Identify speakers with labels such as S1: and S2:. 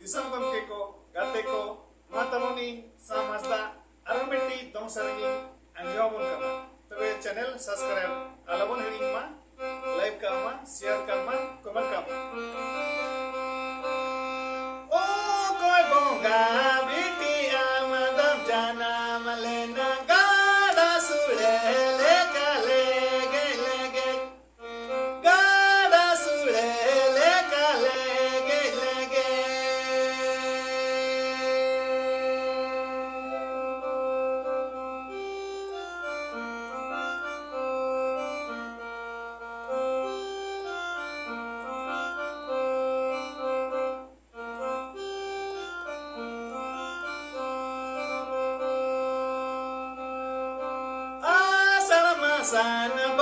S1: Isang ko, gate ko, matamuning, samasda, arameti, dong sarangin, anjawon kama. Tabe channel subscribe, alabon hiring ma, like kama, share kama, comment kama. Oh, koi bonga, biti amadam jana malena, gada sule, leka lege lege, gada sule, leka lege lege. Sana